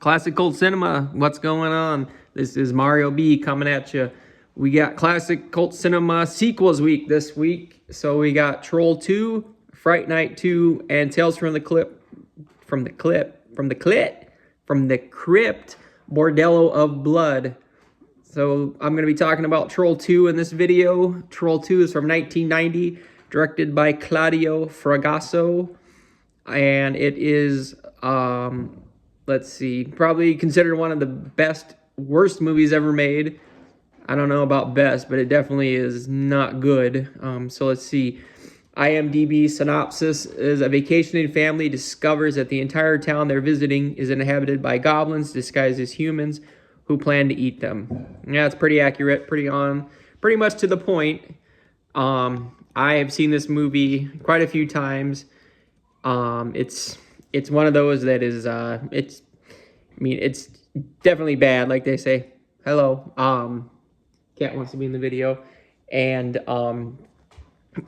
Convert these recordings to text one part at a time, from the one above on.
Classic Cult Cinema, what's going on? This is Mario B coming at you. We got Classic Cult Cinema sequels week this week. So we got Troll 2, Fright Night 2, and Tales from the Crypt, Bordello of Blood. So I'm going to be talking about Troll 2 in this video. Troll 2 is from 1990, directed by Claudio Fragasso. And it is, let's see, probably considered one of the worst movies ever made. I don't know about best, but it definitely is not good. So let's see. IMDb synopsis is: a vacationing family discovers that the entire town they're visiting is inhabited by goblins disguised as humans who plan to eat them. Yeah, it's pretty accurate, pretty much to the point. I have seen this movie quite a few times. It's one of those that is, it's definitely bad, like they say. Hello, Cat wants to be in the video. And,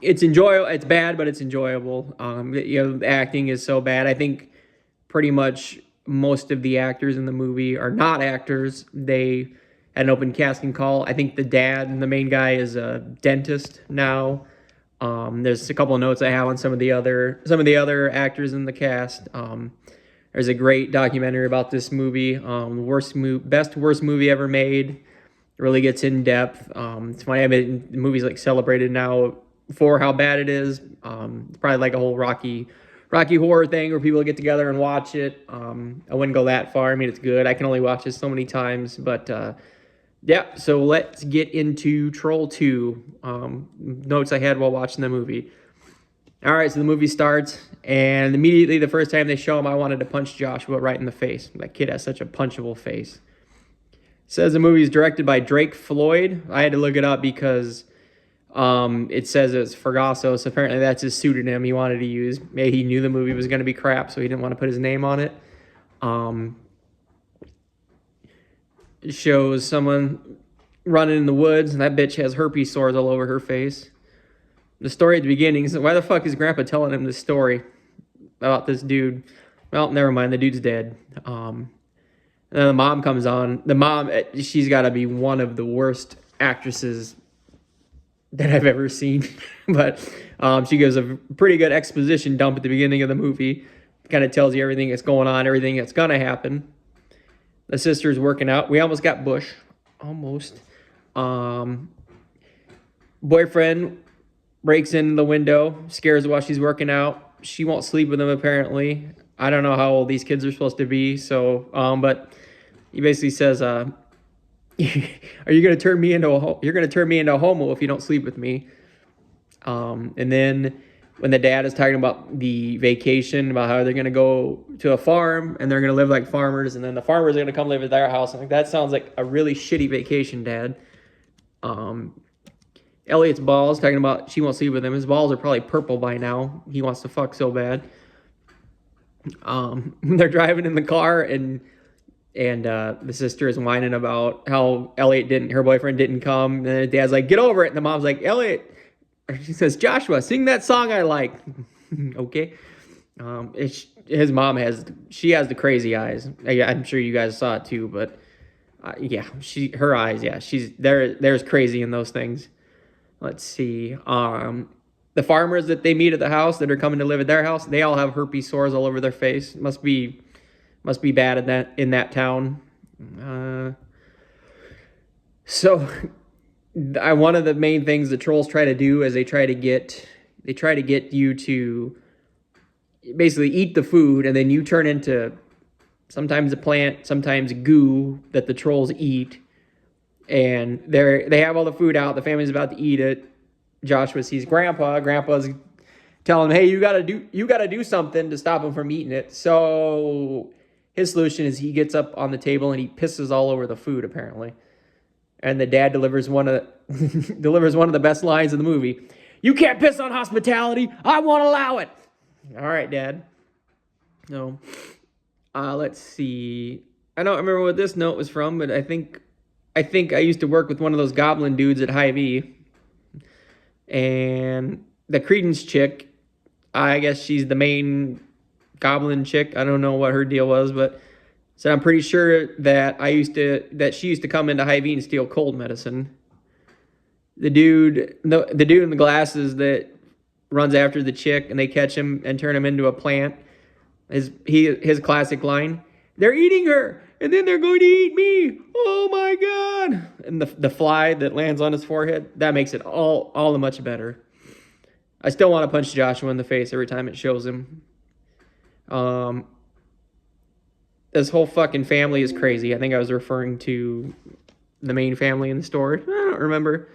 it's enjoyable. It's bad, but it's enjoyable. The acting is so bad. I think pretty much most of the actors in the movie are not actors. They had an open casting call. I think the dad and the main guy is a dentist now. There's a couple of notes I have on some of the other actors in the cast. There's a great documentary about this movie. Worst movie ever made. It really gets in depth. It's funny. I mean, the movie's like celebrated now for how bad it is. It's probably like a whole Rocky Horror thing where people get together and watch it. I wouldn't go that far. I mean, it's good. I can only watch it so many times, but yeah. So let's get into Troll 2. Notes I had while watching the movie. All right, so the movie starts, and immediately the first time they show him, I wanted to punch Joshua right in the face. That kid has such a punchable face. It says the movie is directed by Drake Floyd. I had to look it up because it says it's Fragasso, so apparently that's his pseudonym he wanted to use. Maybe he knew the movie was going to be crap, so he didn't want to put his name on it. It shows someone running in the woods, and that bitch has herpes sores all over her face. The story at the beginning is, why the fuck is Grandpa telling him this story about this dude? Well, never mind, the dude's dead. And then the mom comes on. The mom, she's got to be one of the worst actresses that I've ever seen. But she gives a pretty good exposition dump at the beginning of the movie. Kind of tells you everything that's going on, everything that's going to happen. The sister's working out. We almost got Bush. Almost. Boyfriend breaks in the window, scares her while she's working out. She won't sleep with him, apparently. I don't know how old these kids are supposed to be. So, but he basically says, are you going to turn me into a homo if you don't sleep with me? And then when the dad is talking about the vacation, about how they're going to go to a farm and they're going to live like farmers, and then the farmers are going to come live at their house. I'm like, that sounds like a really shitty vacation, Dad. Elliot's balls, talking about she won't sleep with him. His balls are probably purple by now. He wants to fuck so bad. They're driving in the car, and the sister is whining about how her boyfriend didn't come. And the dad's like, get over it. And the mom's like, Elliot, she says, Joshua, sing that song I like. Okay. His mom has the crazy eyes. I'm sure you guys saw it too, but yeah, her eyes, yeah, there's crazy in those things. Let's see. The farmers that they meet at the house that are coming to live at their house, they all have herpes sores all over their face. Must be bad in that town. So one of the main things the trolls try to do is they try to get you to basically eat the food, and then you turn into sometimes a plant, sometimes goo that the trolls eat. And they have all the food out. The family's about to eat it. Joshua sees Grandpa. Grandpa's telling him, hey, you gotta do something to stop him from eating it. So his solution is he gets up on the table and he pisses all over the food, apparently. And the dad delivers one of the best lines in the movie. You can't piss on hospitality. I won't allow it. All right, Dad. No. Let's see. I don't remember what this note was from, but I think I used to work with one of those goblin dudes at Hy-Vee. And the Credence chick, I guess she's the main goblin chick. I don't know what her deal was, but So I'm pretty sure that she used to come into Hy-Vee and steal cold medicine. The dude in the glasses that runs after the chick and they catch him and turn him into a plant. His classic line, "They're eating her and then they're going to eat me. Oh my God." And the fly that lands on his forehead, that makes it all the much better. I still want to punch Joshua in the face every time it shows him. This whole fucking family is crazy. I think I was referring to the main family in the story. I don't remember.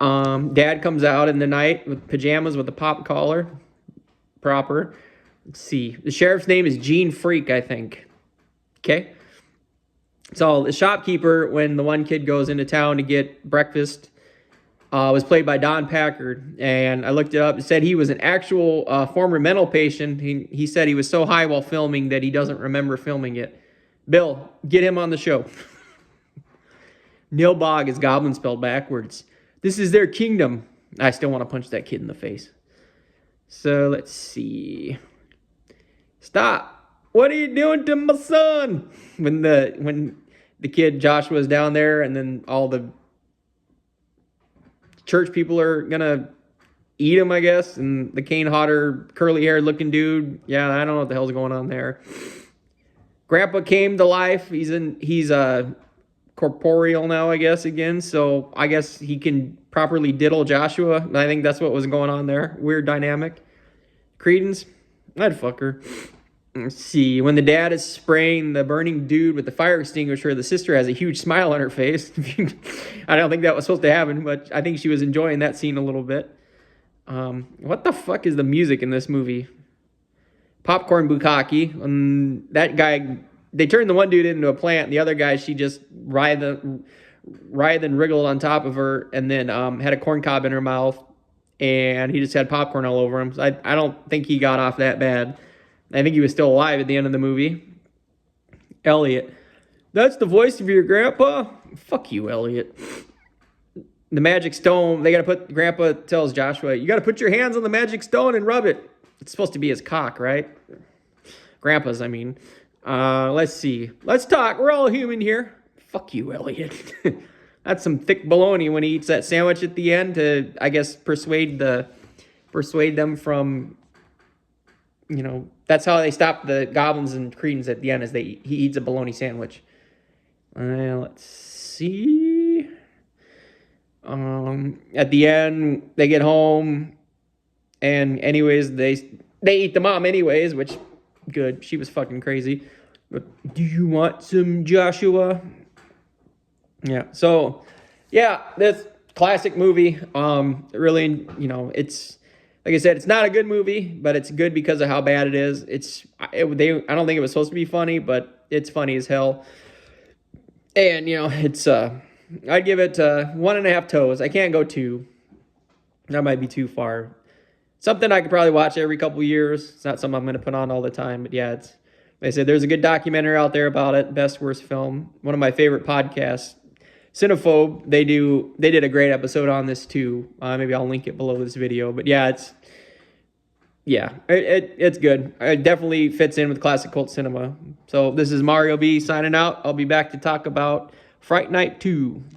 Dad comes out in the night with pajamas with a pop collar. Proper. Let's see. The sheriff's name is Gene Freak, I think. Okay. So the shopkeeper, when the one kid goes into town to get breakfast, was played by Don Packard. And I looked it up. It said he was an actual former mental patient. He said he was so high while filming that he doesn't remember filming it. Bill, get him on the show. Nilbog is goblin spelled backwards. This is their kingdom. I still want to punch that kid in the face. So let's see. Stop. What are you doing to my son? When the kid Joshua was down there and then all the church people are going to eat him, I guess. And the Kane Hodder, curly-haired looking dude. Yeah, I don't know what the hell's going on there. Grandpa came to life. He's corporeal now, I guess, again. So I guess he can properly diddle Joshua. I think that's what was going on there. Weird dynamic. Credence, I'd fuck her. Let's see. When the dad is spraying the burning dude with the fire extinguisher, the sister has a huge smile on her face. I don't think that was supposed to happen, but I think she was enjoying that scene a little bit. What the fuck is the music in this movie? Popcorn Bukkake. That guy, they turned the one dude into a plant. The other guy, she just writhed and wriggled on top of her and then had a corn cob in her mouth. And he just had popcorn all over him. So I don't think he got off that bad. I think he was still alive at the end of the movie. Elliot. That's the voice of your grandpa? Fuck you, Elliot. The magic stone. Grandpa tells Joshua, you got to put your hands on the magic stone and rub it. It's supposed to be his cock, right? Grandpa's, I mean. Let's see. Let's talk. We're all human here. Fuck you, Elliot. That's some thick baloney when he eats that sandwich at the end to, I guess, persuade them from, that's how they stop the goblins and cretins at the end, is he eats a bologna sandwich. Let's see. At the end, they get home, and anyways, they eat the mom anyways, which, good. She was fucking crazy. But do you want some, Joshua? Yeah. So, yeah, this classic movie. Really, it's, like I said, it's not a good movie, but it's good because of how bad it is. I don't think it was supposed to be funny, but it's funny as hell. And, it's, I'd give it 1.5 toes. I can't go 2. That might be too far. Something I could probably watch every couple years. It's not something I'm going to put on all the time, but yeah, like I said, there's a good documentary out there about it. Best Worst Film. One of my favorite podcasts, Cinephobe. They did a great episode on this too. Maybe I'll link it below this video. But yeah, it's good. It definitely fits in with classic cult cinema. So this is Mario B signing out. I'll be back to talk about Fright Night 2.